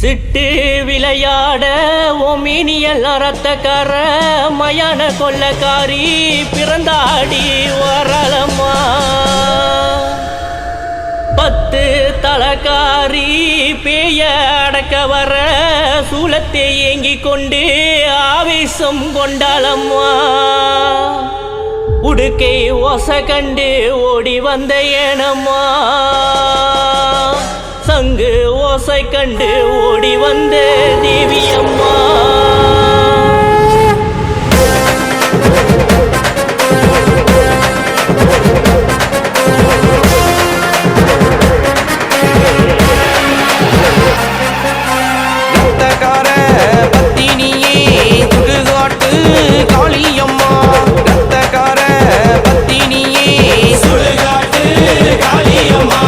சிட்டு விளையாட ஓமினியல் ரத்தக்கார மயான கொள்ளக்காரி பிறந்தாடி வரலம்மா. 10 தலக்காரி பேய அடக்க வர சூலத்தை ஏங்கி கொண்டு ஆவேசம் கொண்டாளம்மா. உடுக்கை ஓச கண்டு ஓடி வந்த ஏனம்மா. சங்கு ஓசை கண்டு ஓடி வந்த தேவியம்மா. ரத்தக்கார பத்தினியே சுடுகாட்டு காளியம்மா. ரத்தக்கார பத்தினியே சுடுகாட்டு காளியம்மா.